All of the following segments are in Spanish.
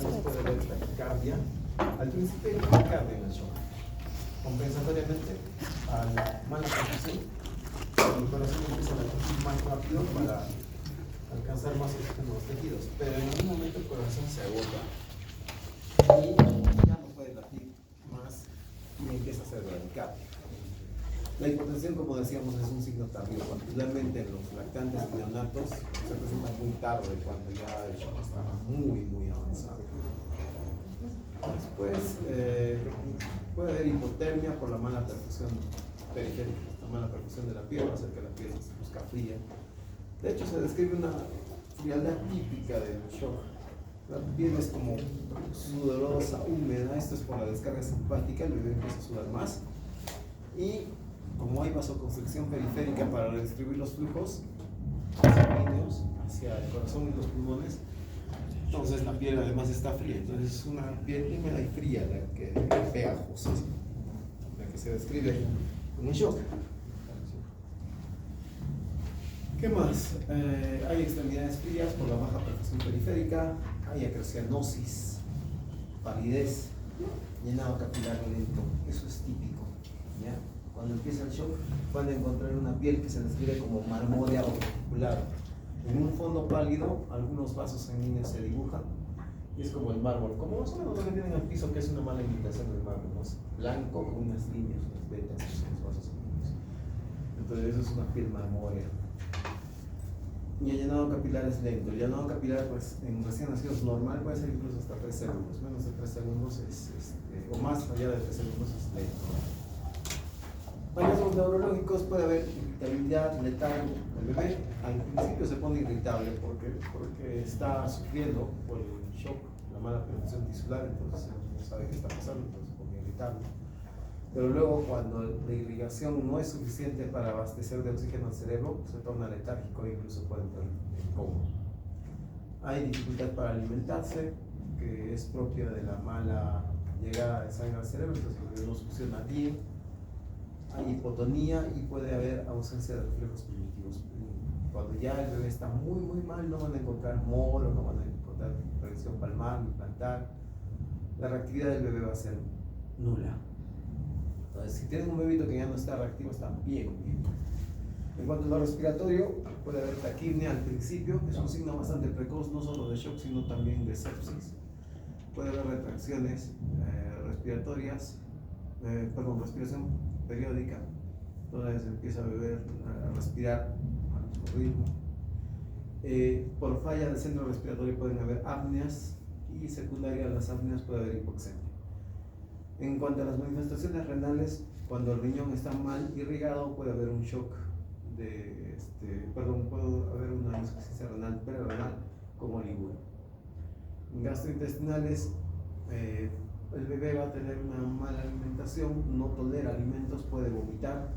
vez puede haber taquicardia. Al principio hay taquicardia en el shock. Compensatoriamente a la mala perfusión, el corazón empieza a latir más rápido para alcanzar más oxígeno en los tejidos, pero en algún momento el corazón se agota y ya no puede latir más y empieza a ser bradicardia. La hipotensión, como decíamos, es un signo tardío. Particularmente en los lactantes y neonatos se presenta muy tarde, cuando ya el shock está muy avanzado. Después puede haber hipotermia por la mala perfusión periférica. La mala perfusión de la piel va a hacer que la piel se busca fría. De hecho, se describe una frialdad típica del shock. La piel es como sudorosa, húmeda. Esto es por la descarga simpática, el bebé empieza a sudar más. Y como hay vasoconstricción periférica para redistribuir los flujos sanguíneos hacia el corazón y los pulmones, entonces la piel además está fría. Entonces es una piel húmeda y fría, la que pegajosa, la que se describe en un shock. ¿Qué más? Hay extremidades frías por la baja perfusión periférica, hay acrecianosis, palidez, llenado capilar lento. Eso es típico, ¿ya? Cuando empieza el shock van a encontrar una piel que se describe como marmórea o reticular. En un fondo pálido, algunos vasos sanguíneos se dibujan y es como el mármol, como más o menos lo que tienen al piso, que es una mala imitación del mármol, ¿no? Es blanco con unas líneas, unas vetas, unos vasos sanguíneos. Entonces eso es una piel marmórea. Y el llenado capilar es lento. El llenado capilar, pues, en recién nacidos normal puede ser incluso hasta 3 segundos. Menos de 3 segundos o más allá de 3 segundos es lento. Hallazgos neurológicos: puede haber irritabilidad, letargo. El bebé al principio se pone irritable porque está sufriendo por el shock, la mala perfusión tisular, entonces no sabe qué está pasando, entonces se pone irritable. Pero luego, cuando la irrigación no es suficiente para abastecer de oxígeno al cerebro, se torna letárgico e incluso puede entrar en coma. Hay dificultad para alimentarse, que es propia de la mala llegada de sangre al cerebro, entonces el bebé no funciona bien. Hay hipotonía y puede haber ausencia de reflejos primitivos. Cuando ya el bebé está muy mal, no van a encontrar moro, no van a encontrar presión palmar ni plantar. La reactividad del bebé va a ser nula. Entonces, si tienen un bebito que ya no está reactivo, está bien. En cuanto a lo respiratorio, puede haber taquipnea al principio, es un signo bastante precoz, no solo de shock, sino también de sepsis. Puede haber retracciones respiratorias, respiración periódica, entonces empieza a beber, a respirar a su ritmo. Por falla del centro respiratorio pueden haber apneas, y secundaria a las apneas puede haber hipoxemia. En cuanto a las manifestaciones renales, cuando el riñón está mal irrigado, puede haber un shock puede haber una insuficiencia renal prerrenal como ligura. En gastrointestinales, el bebé va a tener una mala alimentación, no tolera alimentos, puede vomitar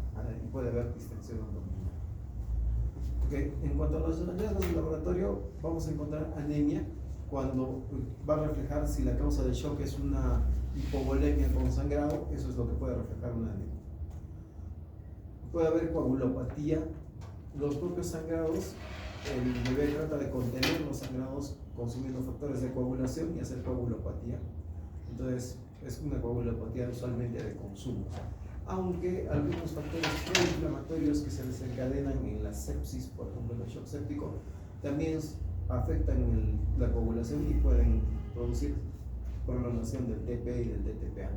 y puede haber distensión abdominal. Okay. En cuanto a los hallazgos del laboratorio, vamos a encontrar anemia, cuando va a reflejar si la causa del shock es una hipovolemia con sangrado, eso es lo que puede reflejar una anemia. Puede haber coagulopatía, los propios sangrados, el bebé trata de contener los sangrados consumiendo factores de coagulación y hacer coagulopatía. Entonces es una coagulopatía usualmente de consumo, aunque algunos factores proinflamatorios que se desencadenan en la sepsis, por ejemplo el shock séptico, también afectan la coagulación y pueden producir prolongación del TP y del DTPA.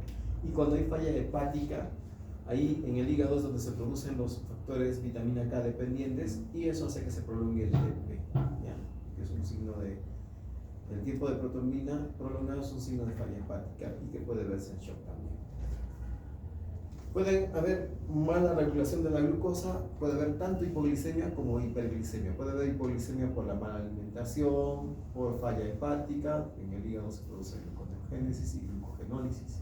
Y cuando hay falla hepática, ahí en el hígado es donde se producen los factores vitamina K dependientes y eso hace que se prolongue el TP, ¿ya? Que es un signo el tiempo de protrombina prolongado, es un signo de falla hepática y que puede verse en shock también. Puede haber mala regulación de la glucosa, puede haber tanto hipoglicemia como hiperglicemia. Puede haber hipoglicemia por la mala alimentación, por falla hepática, en el hígado se produce gluconeogénesis y glucogenólisis.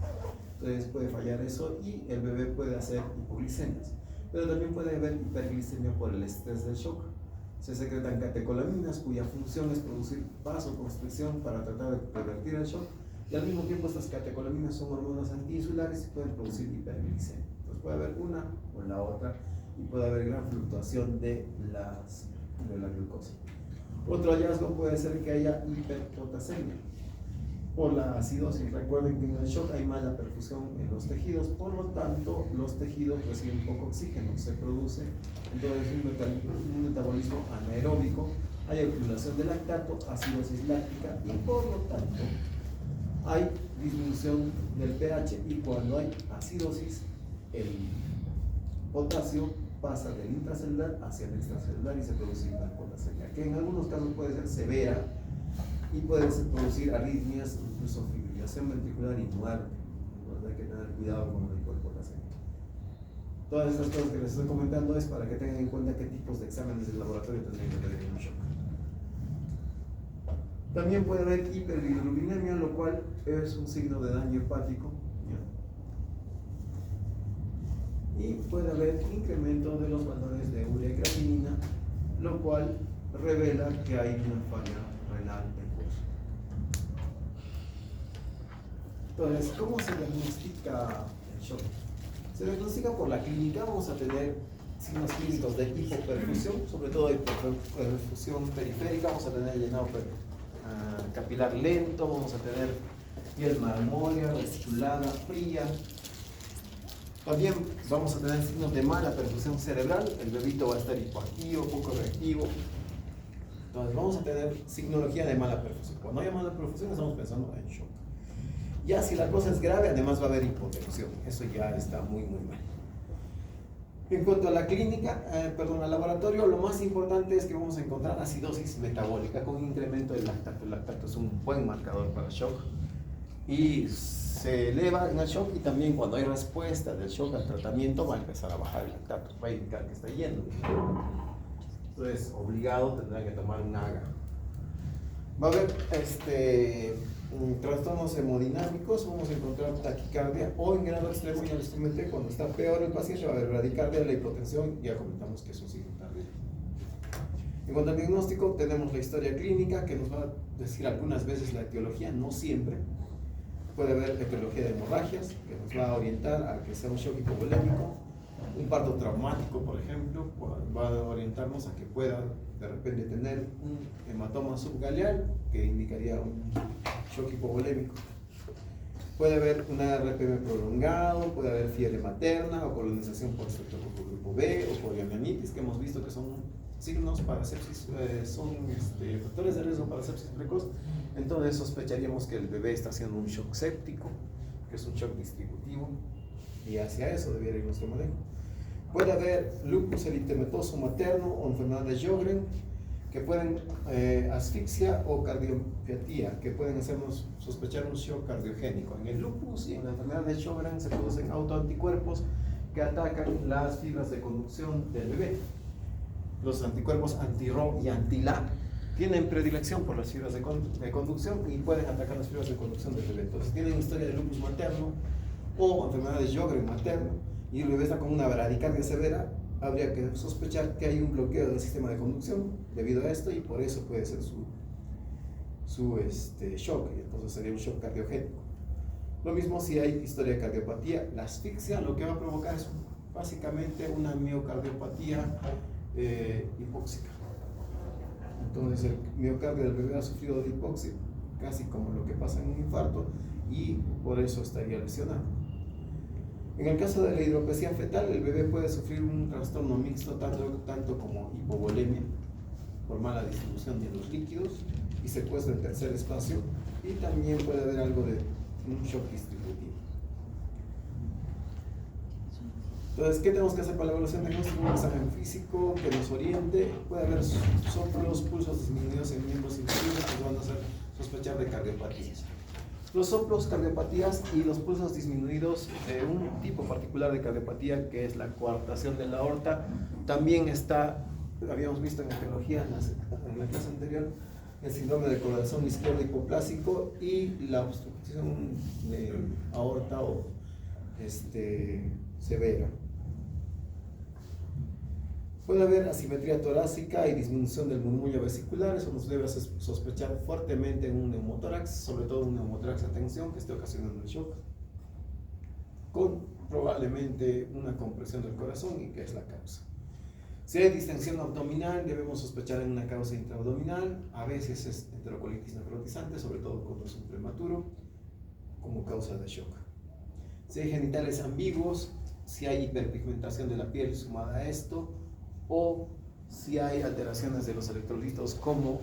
Entonces puede fallar eso y el bebé puede hacer hipoglicemias. Pero también puede haber hiperglicemia por el estrés del shock. Se secretan catecolaminas cuya función es producir vasoconstricción para tratar de revertir el shock. Y al mismo tiempo estas catecolaminas son hormonas antiinsulares y pueden producir hiperglicemia. Entonces puede haber una o la otra y puede haber gran fluctuación de la glucosa. Otro hallazgo puede ser que haya hiperpotasemia. por la acidosis. Recuerden que en el shock hay mala perfusión en los tejidos, por lo tanto los tejidos reciben poco oxígeno, se produce entonces un metabolismo anaeróbico, hay acumulación de lactato, acidosis láctica y por lo tanto hay disminución del pH, y cuando hay acidosis el potasio pasa del intracelular hacia el extracelular y se produce hiperpotasemia, que en algunos casos puede ser severa y puede producir arritmias, incluso fibrilación ventricular y muerte. Entonces hay que tener cuidado con la hiperpotasemia. Todas estas cosas que les estoy comentando es para que tengan en cuenta qué tipos de exámenes del laboratorio tendrían que tener en un shock. También puede haber hiperbilirubinemia, lo cual es un signo de daño hepático. Y puede haber incremento de los valores de urea y creatinina, lo cual revela que hay una falla renal en curso. Entonces, ¿cómo se diagnostica el shock? Se diagnostica por la clínica. Vamos a tener signos clínicos de hipoperfusión, sobre todo hipoperfusión periférica. Vamos a tener llenado capilar lento, vamos a tener piel marmórea, restulada, fría. También vamos a tener signos de mala perfusión cerebral, el bebito va a estar hipoactivo, poco reactivo. Entonces vamos a tener signología de mala perfusión. Cuando haya mala perfusión estamos pensando en shock. Ya si la cosa es grave, además va a haber hipotensión. Eso ya está muy mal. En cuanto a la clínica, al laboratorio, lo más importante es que vamos a encontrar acidosis metabólica con incremento del lactato. El lactato es un buen marcador para shock y se eleva en el shock, y también cuando hay respuesta del shock al tratamiento va a empezar a bajar el lactato, va a indicar que está yendo. Entonces, obligado tendrá que tomar un AGA. Va a haber trastornos hemodinámicos, vamos a encontrar taquicardia o en grado extremo, ya les comenté, cuando está peor el paciente va a haber bradicardia, la hipotensión, ya comentamos que es un signo tardío. En cuanto al diagnóstico, tenemos la historia clínica que nos va a decir algunas veces la etiología, no siempre. Puede haber etiología de hemorragias que nos va a orientar a que sea un shock hipovolémico. Un parto traumático, por ejemplo, va a orientarnos a que pueda de repente tener un hematoma subgaleal que indicaría un shock hipovolémico. Puede haber un RPM prolongado, puede haber fiebre materna o colonización por grupo B o poliomielitis, que hemos visto que son signos para sepsis, son factores de riesgo para sepsis precoz. Entonces sospecharíamos que el bebé está haciendo un shock séptico, que es un shock distributivo, y hacia eso debiera ir nuestro manejo. Puede haber lupus eritematoso materno o enfermedad de Sjögren, que pueden asfixia o cardiomiopatía, que pueden hacernos sospechar un shock cardiogénico. En el lupus y en la enfermedad de Sjögren se producen autoanticuerpos que atacan las fibras de conducción del bebé. Los anticuerpos anti-RO y anti-LA tienen predilección por las fibras de conducción y pueden atacar las fibras de conducción del bebé. Entonces tienen historia de lupus materno o enfermedad de Sjögren materno y el bebé está con una bradicardia severa, habría que sospechar que hay un bloqueo del sistema de conducción debido a esto, y por eso puede ser su shock, y entonces sería un shock cardiogénico. Lo mismo si hay historia de cardiopatía. La asfixia lo que va a provocar es básicamente una miocardiopatía hipóxica. Entonces el miocardio del bebé ha sufrido de hipoxia, casi como lo que pasa en un infarto, y por eso estaría lesionado. En el caso de la hidropesía fetal, el bebé puede sufrir un trastorno mixto tanto como hipovolemia por mala distribución de los líquidos y secuestro del tercer espacio, y también puede haber algo de un shock distributivo. Entonces, ¿qué tenemos que hacer para la evaluación diagnóstica? Un examen físico que nos oriente. Puede haber soplos, pulsos disminuidos en miembros inferiores que van a hacer sospechar de cardiopatías. Los soplos, cardiopatías y los pulsos disminuidos de un tipo particular de cardiopatía, que es la coartación de la aorta, también está, habíamos visto en etiología en la clase anterior, el síndrome del corazón izquierdo hipoplásico y la obstrucción de aorta o severa. Puede haber asimetría torácica y disminución del murmullo vesicular. Eso nos debe sospechar fuertemente en un neumotórax, sobre todo un neumotórax a tensión que esté ocasionando el shock, con probablemente una compresión del corazón y que es la causa. Si hay distensión abdominal, debemos sospechar en una causa intraabdominal, a veces es enterocolitis necrotizante, sobre todo cuando es un prematuro, como causa de shock. Si hay genitales ambiguos, si hay hiperpigmentación de la piel sumada a esto, o si hay alteraciones de los electrolitos como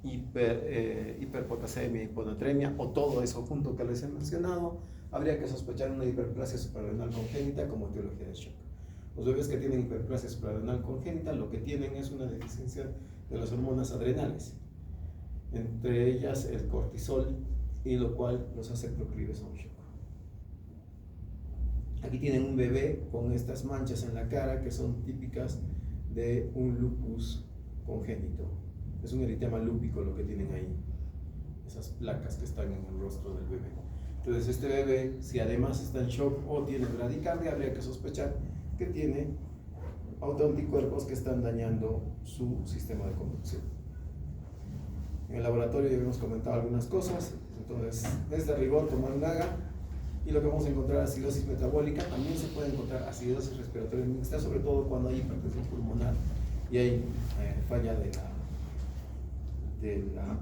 hiperpotasemia, hiponatremia, o todo eso junto que les he mencionado, habría que sospechar una hiperplasia suprarrenal congénita como etiología de shock. Los bebés que tienen hiperplasia suprarrenal congénita lo que tienen es una deficiencia de las hormonas adrenales, entre ellas el cortisol, y lo cual los hace proclives a un shock. Aquí tienen un bebé con estas manchas en la cara que son típicas de un lupus congénito. Es un eritema lúpico lo que tienen ahí, esas placas que están en el rostro del bebé. Entonces este bebé, si además está en shock o tiene bradicardia, habría que sospechar que tiene autoanticuerpos que están dañando su sistema de conducción. En el laboratorio ya hemos comentado algunas cosas, entonces es de rigor tomar un AGA, y lo que vamos a encontrar es acidosis metabólica. También se puede encontrar acidosis respiratoria mixta, sobre todo cuando hay hipertensión pulmonar y hay falla de la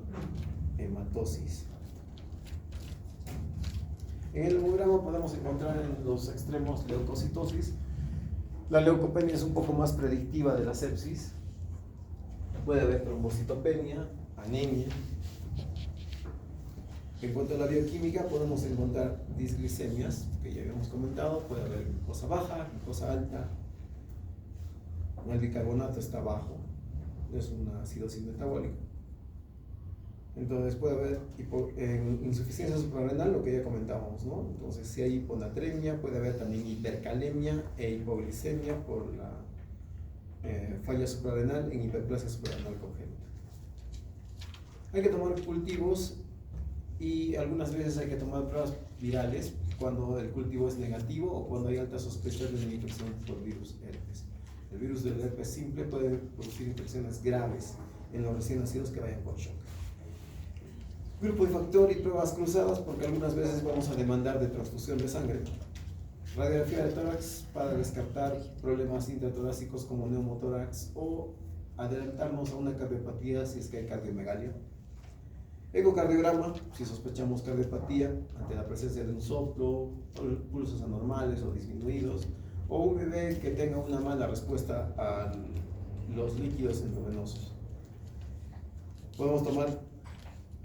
hematosis. En el hemograma podemos encontrar en los extremos leucocitosis. La leucopenia es un poco más predictiva de la sepsis. Puede haber trombocitopenia, anemia. En cuanto a la bioquímica, podemos encontrar disglicemias, que ya habíamos comentado. Puede haber glucosa baja, glucosa alta. El bicarbonato está bajo, es una acidosis metabólica. Entonces puede haber insuficiencia suprarrenal, lo que ya comentábamos, ¿no? Entonces si hay hiponatremia, puede haber también hipercalemia e hipoglicemia por la falla suprarrenal en hiperplasia suprarrenal congénita. Hay que tomar cultivos y algunas veces hay que tomar pruebas virales cuando el cultivo es negativo o cuando hay alta sospecha de una infección por virus herpes. El virus del herpes simple puede producir infecciones graves en los recién nacidos que vayan con shock. Grupo de factor y pruebas cruzadas, porque algunas veces vamos a demandar de transfusión de sangre. Radiografía de tórax para descartar problemas intratorácicos como neumotórax o adelantarnos a una cardiopatía si es que hay cardiomegalia. Ecocardiograma, si sospechamos cardiopatía ante la presencia de un soplo, pulsos anormales o disminuidos, o un bebé que tenga una mala respuesta a los líquidos endovenosos. Podemos tomar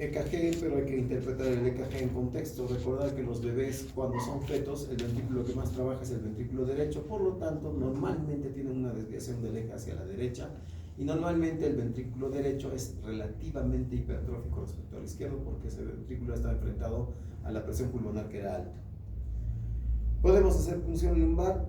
EKG, pero hay que interpretar el EKG en contexto. Recordar que los bebés, cuando son fetos, el ventrículo que más trabaja es el ventrículo derecho, por lo tanto, normalmente tienen una desviación del eje hacia la derecha, y normalmente el ventrículo derecho es relativamente hipertrófico respecto al izquierdo, porque ese ventrículo está enfrentado a la presión pulmonar que era alta. Podemos hacer punción lumbar,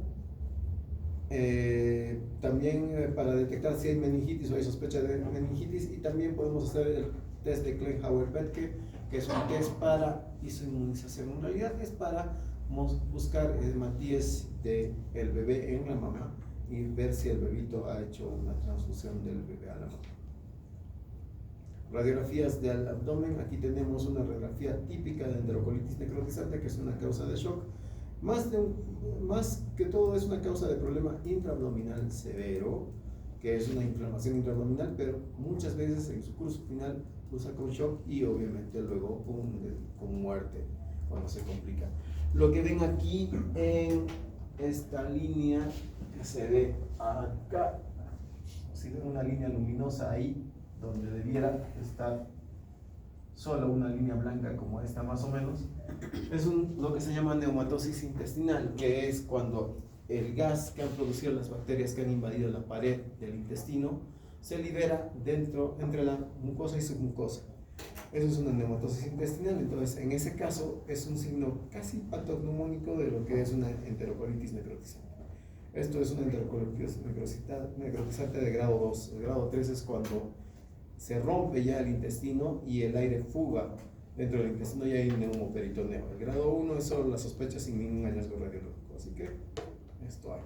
también para detectar si hay meningitis o hay sospecha de meningitis, y también podemos hacer el test de Klein-Hauer-Betke, que es un test para isoinmunización. En realidad es para buscar hematíes del bebé en la mamá y ver si el bebito ha hecho una transfusión del bebé a la mamá. Radiografías del abdomen. Aquí tenemos una radiografía típica de enterocolitis necrotizante, que es una causa de shock. Más que todo es una causa de problema intraabdominal severo, que es una inflamación intraabdominal, pero muchas veces en su curso final usa con shock y obviamente luego con muerte cuando se complica. Lo que ven aquí en esta línea que se ve acá, si ven una línea luminosa ahí donde debiera estar solo una línea blanca como esta más o menos, es lo que se llama neumatosis intestinal, que es cuando el gas que han producido las bacterias que han invadido la pared del intestino se libera entre la mucosa y submucosa. Eso es una neumatosis intestinal. Entonces, en ese caso, es un signo casi patognomónico de lo que es una enterocolitis necrotizante. Esto es una enterocolitis necrotizante de grado 2. El grado 3 es cuando se rompe ya el intestino y el aire fuga dentro del intestino y hay neumoperitoneo. El grado 1 es solo la sospecha sin ningún hallazgo radiológico. Así que esto hay.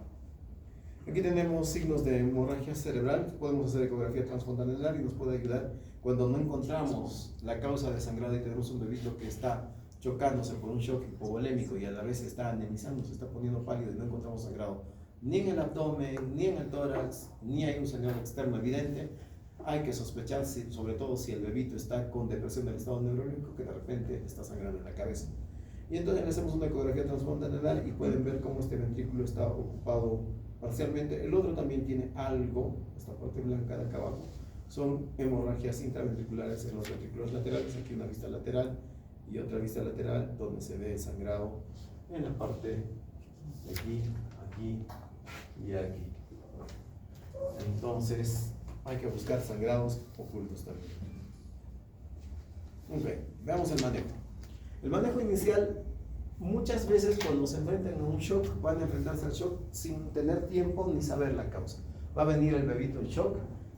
Aquí tenemos signos de hemorragia cerebral. Podemos hacer ecografía transfontanelar y nos puede ayudar cuando no encontramos la causa de sangrado y tenemos un bebito que está chocándose por un shock hipovolémico y a la vez está anemizando, se está poniendo pálido y no encontramos sangrado. ni en el abdomen, ni en el tórax, ni hay un sangrado externo evidente, hay que sospechar, sobre todo si el bebito está con depresión del estado neurológico, que de repente está sangrando en la cabeza. Y entonces le hacemos una ecografía transfrontal y pueden ver cómo este ventrículo está ocupado parcialmente. El otro también tiene algo, esta parte blanca de acá abajo, son hemorragias intraventriculares en los ventrículos laterales. Aquí una vista lateral y otra vista lateral donde se ve sangrado en la parte de aquí, aquí y aquí. Entonces hay que buscar sangrados ocultos también. Ok, veamos el manejo. El manejo inicial, muchas veces cuando se enfrentan a un shock, van a enfrentarse al shock sin tener tiempo ni saber la causa. Va a venir el bebito en shock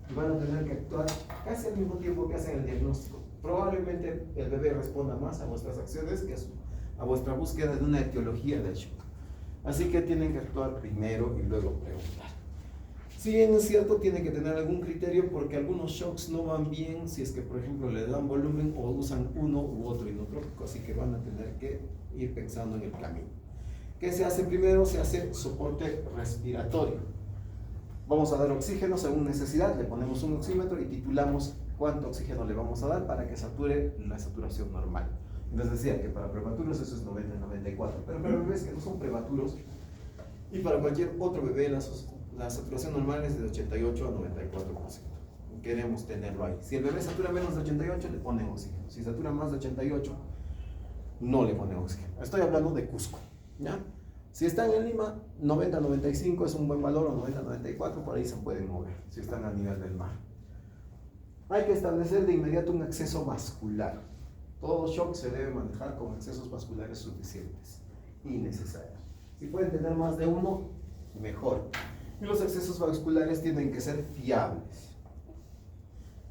y van a tener que actuar casi al mismo tiempo que hacen el diagnóstico. Probablemente el bebé responda más a vuestras acciones que a vuestra búsqueda de una etiología del shock. Así que tienen que actuar primero y luego preguntar. Si bien es cierto, tienen que tener algún criterio porque algunos shocks no van bien si es que, por ejemplo, le dan volumen o usan uno u otro inotrópico, así que van a tener que ir pensando en el camino. ¿Qué se hace primero? Se hace soporte respiratorio. Vamos a dar oxígeno según necesidad, le ponemos un oxímetro y titulamos cuánto oxígeno le vamos a dar para que sature la saturación normal. Les decía que para prematuros eso es 90-94, pero para bebés que no son prematuros y para cualquier otro bebé la saturación normal es de 88 a 94%. Queremos tenerlo ahí. Si el bebé satura menos de 88, le ponen oxígeno. Si satura más de 88, no le ponen oxígeno. Estoy hablando de Cusco, ¿ya? Si están en Lima, 90-95 es un buen valor, o 90-94, por ahí se pueden mover, si están a nivel del mar. Hay que establecer de inmediato un acceso vascular. Todo shock se debe manejar con accesos vasculares suficientes y necesarios. Si pueden tener más de uno, mejor. Y los accesos vasculares tienen que ser fiables.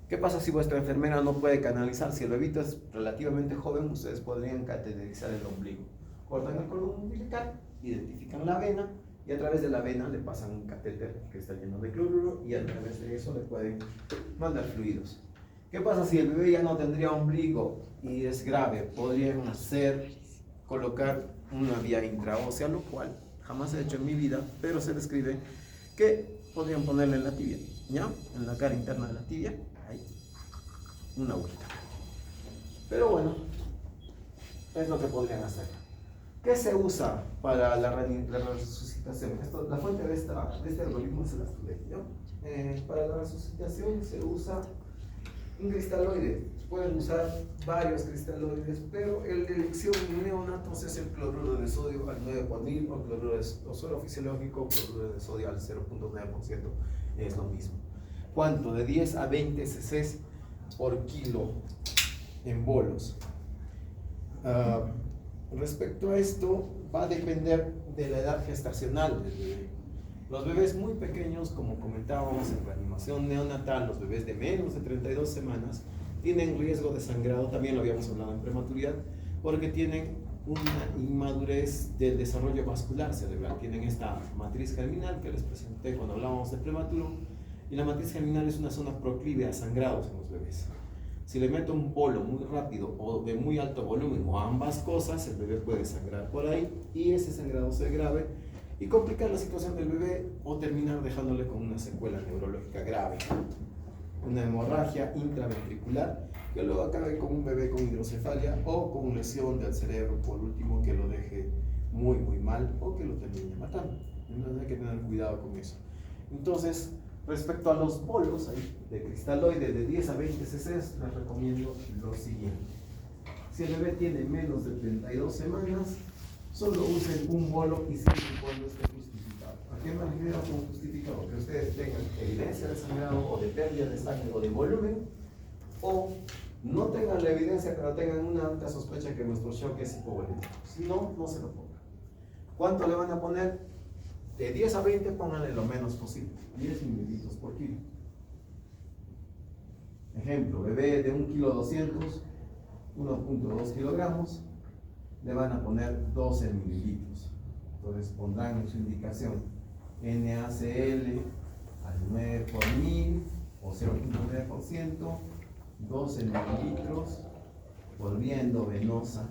¿Qué pasa si vuestra enfermera no puede canalizar? Si el bebito es relativamente joven, ustedes podrían cateterizar el ombligo. Cortan el cordón umbilical, identifican la vena y a través de la vena le pasan un catéter que está lleno de cloruro y a través de eso le pueden mandar fluidos. ¿Qué pasa si el bebé ya no tendría ombligo y es grave? Podrían colocar una vía intraósea, lo cual jamás he hecho en mi vida, pero se describe que podrían ponerle en la tibia, ¿ya? En la cara interna de la tibia, ahí, una agujita. Pero bueno, es lo que podrían hacer. ¿Qué se usa para la resucitación? La fuente de este algoritmo se la estudié, ¿no? Para la resucitación se usa un cristaloide. Pueden usar varios cristaloides, pero el de elección en neonatos es el cloruro de sodio al 9 por 1000 o cloruro de suero fisiológico, cloruro de sodio al 0.9%, es lo mismo. ¿Cuánto? De 10 a 20 cc por kilo en bolos. Respecto a esto, va a depender de la edad gestacional del bebé. Los bebés muy pequeños, como comentábamos en reanimación neonatal, los bebés de menos de 32 semanas, tienen riesgo de sangrado, también lo habíamos hablado en prematuridad, porque tienen una inmadurez del desarrollo vascular cerebral. Tienen esta matriz germinal que les presenté cuando hablábamos de prematuro, y la matriz germinal es una zona proclive a sangrados en los bebés. Si le meto un bolo muy rápido o de muy alto volumen o ambas cosas, el bebé puede sangrar por ahí y ese sangrado ser grave y complicar la situación del bebé o terminar dejándole con una secuela neurológica grave, una hemorragia intraventricular que luego acabe con un bebé con hidrocefalia o con lesión del cerebro, por último, que lo deje muy mal o que lo termine matando. Entonces hay que tener cuidado con eso. Entonces, respecto a los bolos de cristaloide de 10 a 20 cc, les recomiendo lo siguiente. Si el bebé tiene menos de 32 semanas, solo usen un bolo y si el bolo esté justificado. ¿A qué me refiero con justificado? Que ustedes tengan evidencia de sangrado o de pérdida de sangre o de volumen, o no tengan la evidencia pero tengan una alta sospecha que nuestro shock es hipovolémico. Si no, no se lo pongan. ¿Cuánto le van a poner? De 10 a 20 pónganle lo menos posible, 10 mililitros por kilo. Ejemplo, bebé de 1,2 kg, 1.2 kilogramos, le van a poner 12 mililitros. Entonces pondrán en su indicación NaCl al 9 por 1000 o 0.9%, 12 mililitros por vía endovenosa.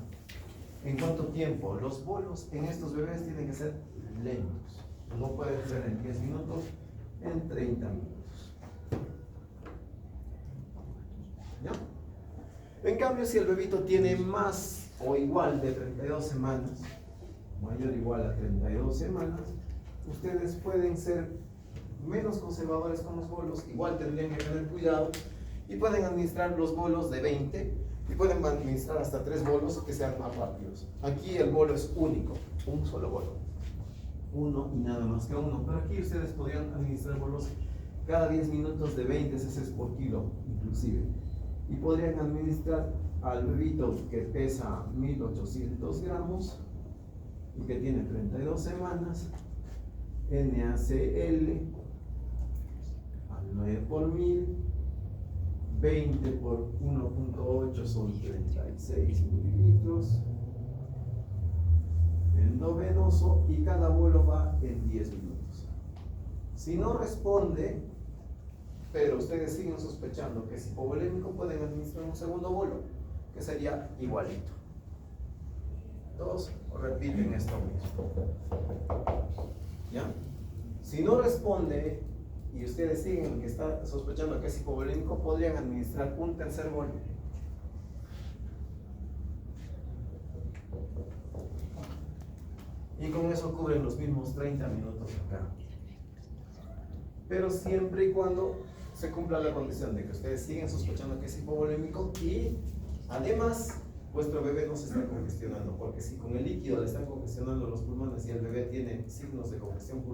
¿En cuánto tiempo? Los bolos en estos bebés tienen que ser lentos. No pueden ser en 10 minutos, en 30 minutos. ¿Ya? En cambio, si el bebito tiene más o igual de 32 semanas, mayor o igual a 32 semanas, ustedes pueden ser menos conservadores con los bolos, igual tendrían que tener cuidado y pueden administrar los bolos de 20 y pueden administrar hasta 3 bolos que sean más rápidos. Aquí el bolo es único, un solo bolo, uno y nada más que uno, pero aquí ustedes podrían administrar bolos cada 10 minutos de 20 cc por kilo inclusive, y podrían administrar al bebito que pesa 1800 gramos y que tiene 32 semanas, NaCl al 9 por 1000, 20 por 1.8 son 36 mililitros endovenoso, y cada bolo va en 10 minutos. Si no responde, pero ustedes siguen sospechando que es hipovolémico, pueden administrar un segundo bolo, que sería igualito. Todos repiten esto mismo. ¿Ya? Si no responde y ustedes siguen que está sospechando que es hipovolémico, podrían administrar un tercer bolo. Y con eso cubren los mismos 30 minutos acá. Pero siempre y cuando se cumpla la condición de que ustedes siguen sospechando que es hipovolémico y además vuestro bebé no se está congestionando, porque si con el líquido le están congestionando los pulmones y el bebé tiene signos de congestión pulmonar,